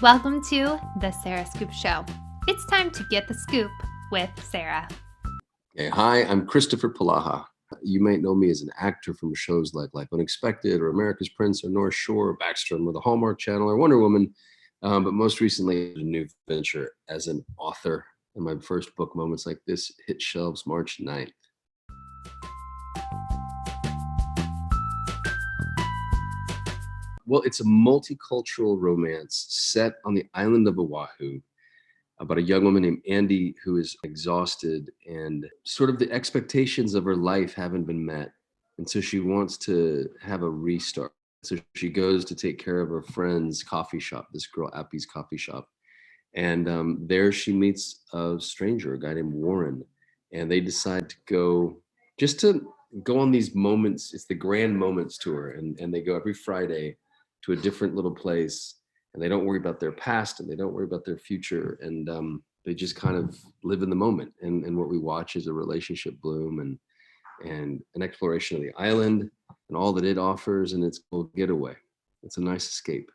Welcome to the Sarah Scoop Show. It's time to get the scoop with Sarah. Okay, hi, I'm Kristoffer Polaha. You might know me as an actor from shows like Life Unexpected or America's Prince or North Shore or Backstrom or the Hallmark Channel or Wonder Woman. But most recently, a new venture as an author. And my first book, Moments Like This, hit shelves March 9th. Well, it's a multicultural romance set on the island of Oahu about a young woman named Andie who is exhausted and sort of the expectations of her life haven't been met. And so she wants to have a restart. So she goes to take care of her friend's coffee shop, this girl Appy's coffee shop. And there she meets a stranger, a guy named Warren. And they decide to go just to go on these moments. It's the Grand Moments tour. And they go every Friday to a different little place, and they don't worry about their past and they don't worry about their future, and they just kind of live in the moment. And what we watch is a relationship bloom and an exploration of the island and all that it offers, and it's a little getaway. It's a nice escape.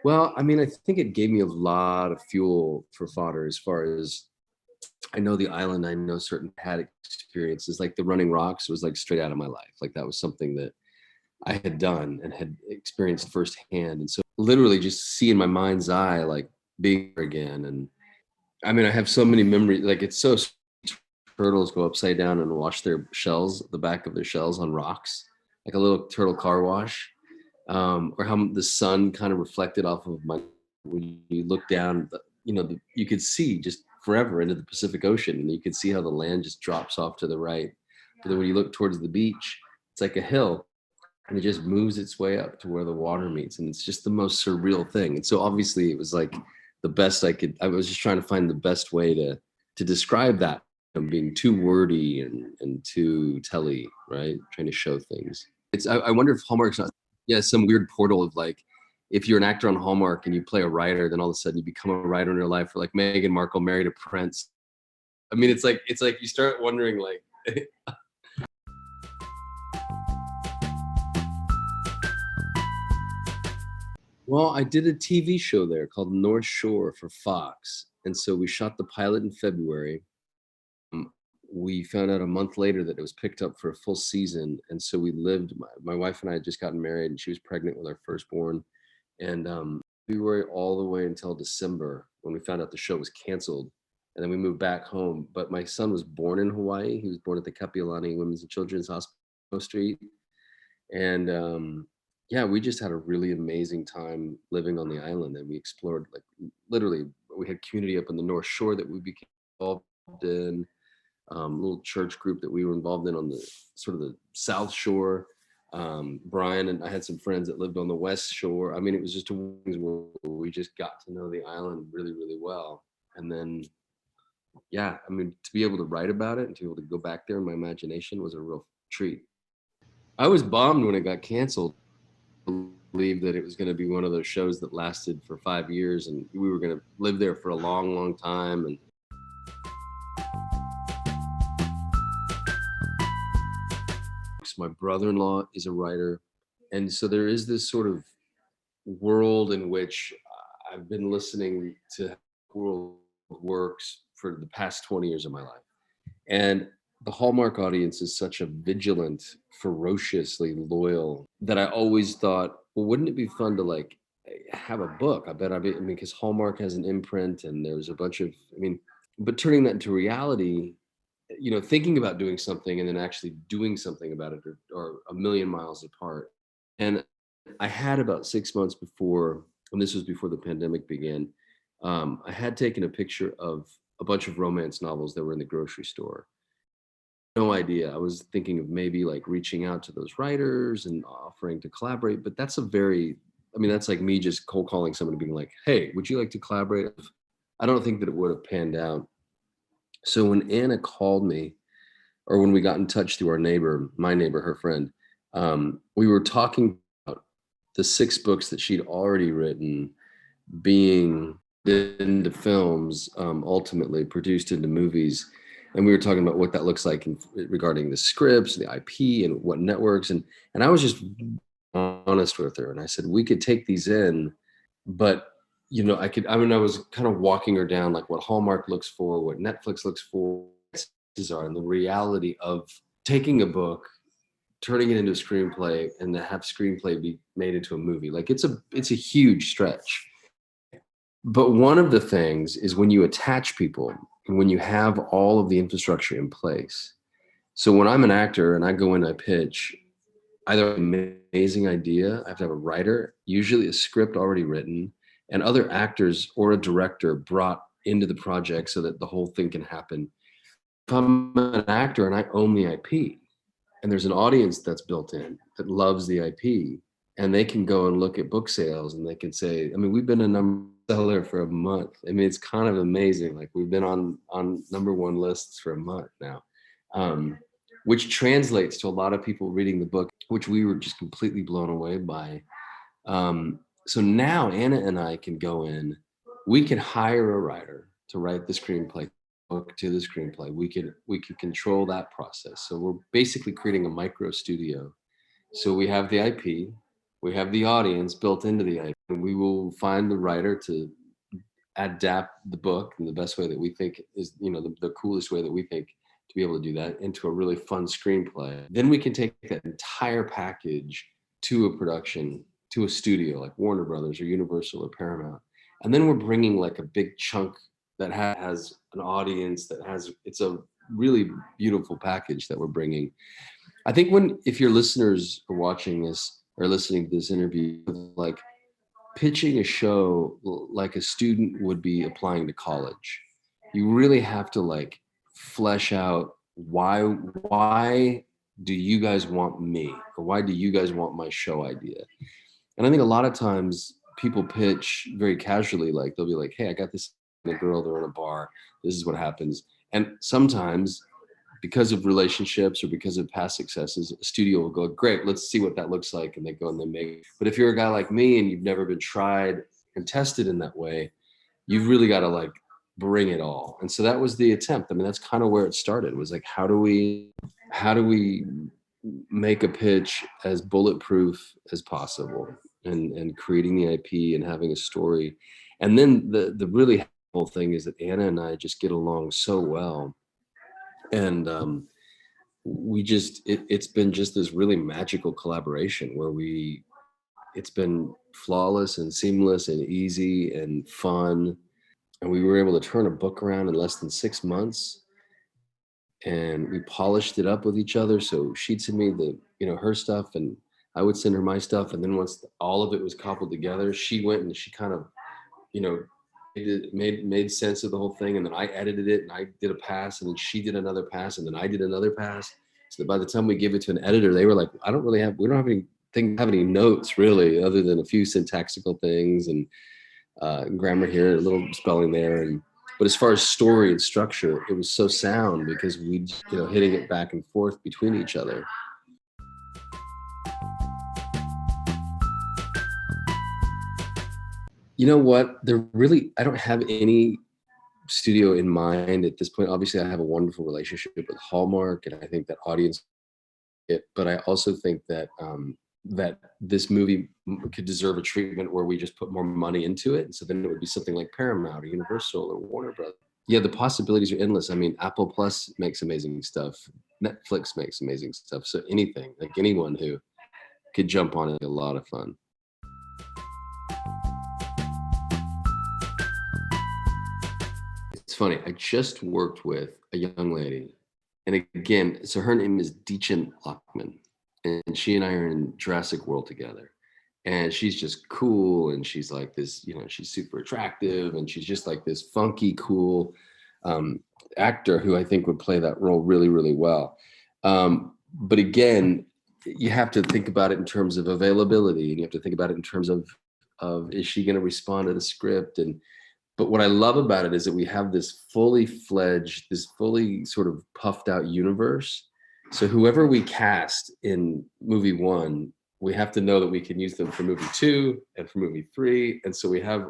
Well, I mean, I think it gave me a lot of fuel for fodder as far as I know the island. I know certain had experiences like the running rocks was like straight out of my life. Like that was something that I had done and had experienced firsthand. And so literally just see in my mind's eye, like being there again. And I mean, I have so many memories, like it's so turtles go upside down and wash their shells, the back of their shells on rocks, like a little turtle car wash. Or how the sun kind of reflected off of my, when you look down, you could see just forever into the Pacific Ocean, and you could see how the land just drops off to the right. But then when you look towards the beach, it's like a hill, and it just moves its way up to where the water meets, and it's just the most surreal thing. And so obviously it was like the best I was just trying to find the best way to describe that, being too wordy and too telly, right? Trying to show things. I wonder if Hallmark's not, yeah, some weird portal of like, if you're an actor on Hallmark and you play a writer, then all of a sudden you become a writer in your life, or like Meghan Markle married a prince. I mean, it's like you start wondering like well, I did a TV show there called North Shore for Fox. And so we shot the pilot in February. We found out a month later that it was picked up for a full season. And so we lived, my wife and I had just gotten married, and she was pregnant with our firstborn. And February all the way until December when we found out the show was canceled. And then we moved back home. But my son was born in Hawaii. He was born at the Kapiolani Women's and Children's Hospital Street. And yeah, we just had a really amazing time living on the island, and we explored, like, literally we had community up on the North Shore that we became involved in, little church group that we were involved in on the sort of the South Shore. Brian and I had some friends that lived on the West Shore. I mean, it was just things where we just got to know the island really, really well. And then, yeah, I mean, to be able to write about it and to be able to go back there in my imagination was a real treat. I was bummed when it got canceled. Believed that it was going to be one of those shows that lasted for 5 years, and we were going to live there for a long, long time. And my brother-in-law is a writer, and so there is this sort of world in which I've been listening to how the world works for the past 20 years of my life. And the Hallmark audience is such a vigilant, ferociously loyal, that I always thought, well, wouldn't it be fun to like have a book? I mean, because Hallmark has an imprint and there's a bunch of, I mean, but turning that into reality, thinking about doing something and then actually doing something about it are a million miles apart. And I had about 6 months before, and this was before the pandemic began, I had taken a picture of a bunch of romance novels that were in the grocery store. No idea. I was thinking of maybe like reaching out to those writers and offering to collaborate, but that's like me just cold calling someone being like, hey, would you like to collaborate? I don't think that it would have panned out. So when Anna called me, or when we got in touch through my neighbor, her friend, we were talking about the 6 books that she'd already written being into films, ultimately produced into movies. and we were talking about what that looks like regarding the scripts, the IP, and what networks. And I was just honest with her, and I said we could take these in, but I was kind of walking her down like what Hallmark looks for, what Netflix looks for, and the reality of taking a book, turning it into a screenplay, and to have screenplay be made into a movie. Like it's a huge stretch. But one of the things is when you attach people and when you have all of the infrastructure in place. So when I'm an actor and I go in, I pitch, either an amazing idea, I have to have a writer, usually a script already written, and other actors or a director brought into the project so that the whole thing can happen. If I'm an actor and I own the IP, and there's an audience that's built in that loves the IP, and they can go and look at book sales and they can say, I mean, we've been a number seller for a month. I mean, it's kind of amazing. Like we've been on #1 lists for a month now, which translates to a lot of people reading the book, which we were just completely blown away by. So now Anna and I can go in, we can hire a writer to write the screenplay, book to the screenplay. We can control that process. So we're basically creating a micro studio. So we have the IP, we have the audience built into the IP, and we will find the writer to adapt the book in the best way that we think is, the coolest way that we think to be able to do that into a really fun screenplay. Then we can take that entire package to a production, to a studio like Warner Brothers or Universal or Paramount. And then we're bringing like a big chunk that has an audience it's a really beautiful package that we're bringing. I think if your listeners are watching this or listening to this interview, like pitching a show like a student would be applying to college, you really have to like flesh out why do you guys want me, or why do you guys want my show idea? And I think a lot of times people pitch very casually, like they'll be like, hey, I got this girl, they're in a bar, this is what happens. And sometimes because of relationships or because of past successes, a studio will go, great, let's see what that looks like. And they go and they make. But if you're a guy like me and you've never been tried and tested in that way, you've really got to like bring it all. And so that was the attempt. I mean, that's kind of where it started, was like, how do we make a pitch as bulletproof as possible, and creating the IP and having a story. And then the really helpful thing is that Anna and I just get along so well. And it's been just this really magical collaboration where it's been flawless and seamless and easy and fun. And we were able to turn a book around in less than 6 months, and we polished it up with each other. So she'd send me her stuff and I would send her my stuff. And then once all of it was cobbled together, she went and she kind of, made sense of the whole thing. And then I edited it and I did a pass, and then she did another pass, and then I did another pass. So that by the time we give it to an editor, they were like, we don't have any notes really, other than a few syntactical things and grammar here, a little spelling there. But as far as story and structure, it was so sound because we, hitting it back and forth between each other. You know what? I don't have any studio in mind at this point. Obviously, I have a wonderful relationship with Hallmark, and I think that audience, but I also think that that this movie could deserve a treatment where we just put more money into it. And so then it would be something like Paramount or Universal or Warner Brothers. Yeah, the possibilities are endless. I mean, Apple Plus makes amazing stuff. Netflix makes amazing stuff. So anything, like anyone who could jump on it, a lot of fun. It's funny. I just worked with a young lady, and again, so her name is Deechin Lockman, and she and I are in Jurassic World together. And she's just cool, and she's like this, she's super attractive, and she's just like this funky, cool actor who I think would play that role really, really well. But again, you have to think about it in terms of availability, and you have to think about it in terms of is she going to respond to the script? But what I love about it is that we have this fully fledged, this fully sort of puffed out universe. So whoever we cast in movie 1, we have to know that we can use them for movie 2 and for movie 3. And so we have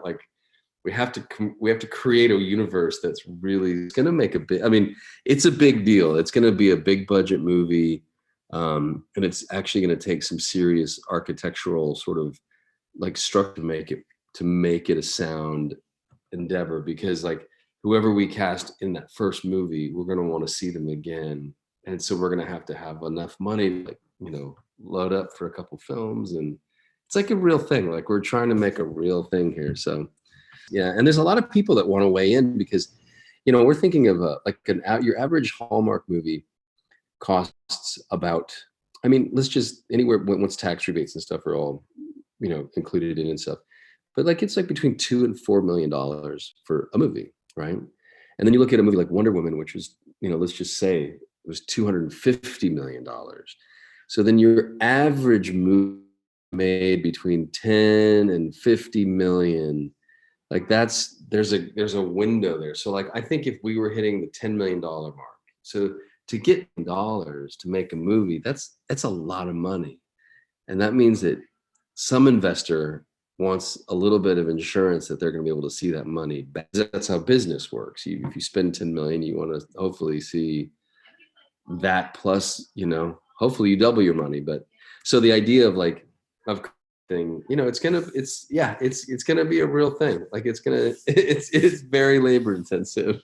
we have to create a universe that's really going to make a big. I mean, it's a big deal. It's going to be a big budget movie, and it's actually going to take some serious architectural sort of like structure to make it a sound endeavor, because like whoever we cast in that first movie, we're going to want to see them again, and so we're going to have enough money to, like, load up for a couple films, and it's like a real thing. Like we're trying to make a real thing here. So yeah, and there's a lot of people that want to weigh in because we're thinking of your average Hallmark movie costs about, I mean, let's just anywhere once tax rebates and stuff are all included in and stuff, but like it's like between $2 and $4 million for a movie, right? And then you look at a movie like Wonder Woman, which was, let's just say it was $250 million. So then your average movie made between 10 and 50 million. Like there's a window there. So like I think if we were hitting the $10 million mark, so to get dollars to make a movie, that's a lot of money. And that means that some investor wants a little bit of insurance that they're going to be able to see that money back. That's how business works. If you spend 10 million, you want to hopefully see that plus, hopefully you double your money. But so the idea of thing, it's gonna be a real thing. Like it's very labor intensive.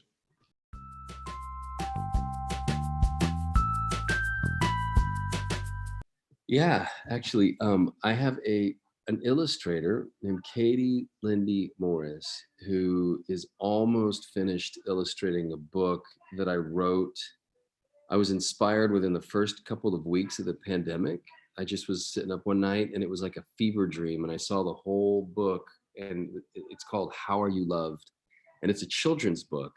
Yeah, actually, I have an illustrator named Katie Lindy Morris who is almost finished illustrating a book that I wrote. I was inspired within the first couple of weeks of the pandemic. I just was sitting up one night and it was like a fever dream, and I saw the whole book, and it's called How Are You Loved? And it's a children's book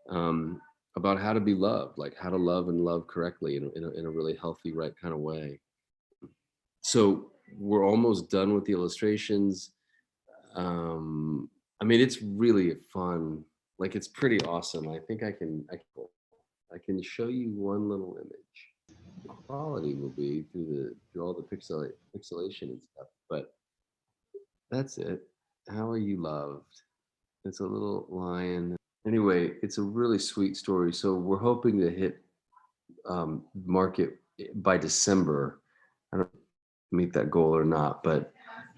about how to be loved, like how to love and love correctly in a really healthy, right kind of way. So we're almost done with the illustrations. I mean, it's really fun. Like it's pretty awesome. I think I can show you one little image. The quality will be through all the pixelation and stuff, but that's it. How Are You Loved? It's a little lion. Anyway, it's a really sweet story. So we're hoping to hit market by December. I don't meet that goal or not, but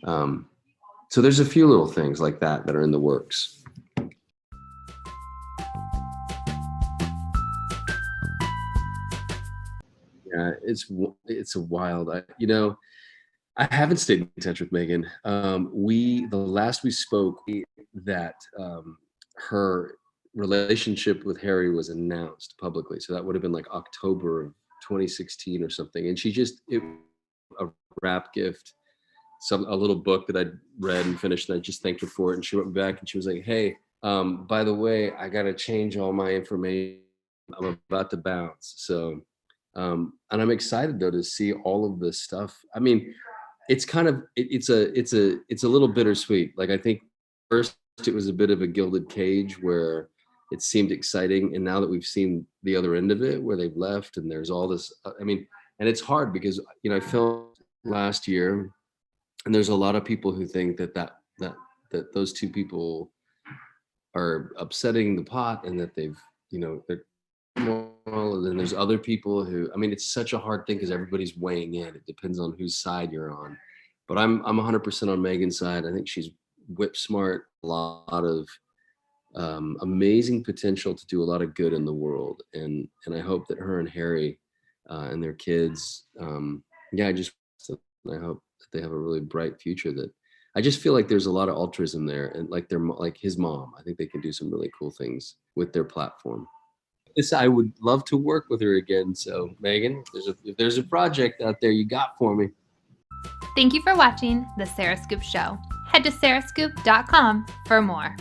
so there's a few little things like that are in the works. Yeah, it's a wild. I haven't stayed in touch with Meghan. The last we spoke, that her relationship with Harry was announced publicly, so that would have been like October of 2016 or something. And a wrap gift, a little book that I'd read and finished, and I just thanked her for it. And she wrote me back and she was like, "Hey, by the way, I got to change all my information. I'm about to bounce." So. And I'm excited though to see all of this stuff. I mean, it's kind of it's a little bittersweet. Like I think first it was a bit of a gilded cage where it seemed exciting, and now that we've seen the other end of it, where they've left, and there's all this. I mean, and it's hard because I filmed last year, and there's a lot of people who think that those two people are upsetting the pot, and that they're and then there's other people who, I mean, it's such a hard thing because everybody's weighing in. It depends on whose side you're on. But I'm 100% on Meghan's side. I think she's whip smart, a lot of amazing potential to do a lot of good in the world. And I hope that her and Harry and their kids, I hope that they have a really bright future. That I just feel like there's a lot of altruism there, and like his mom. I think they can do some really cool things with their platform. I would love to work with her again. So Meghan, if there's a project out there you got for me. Thank you for watching The Sarah Scoop Show. Head to sarahscoop.com for more.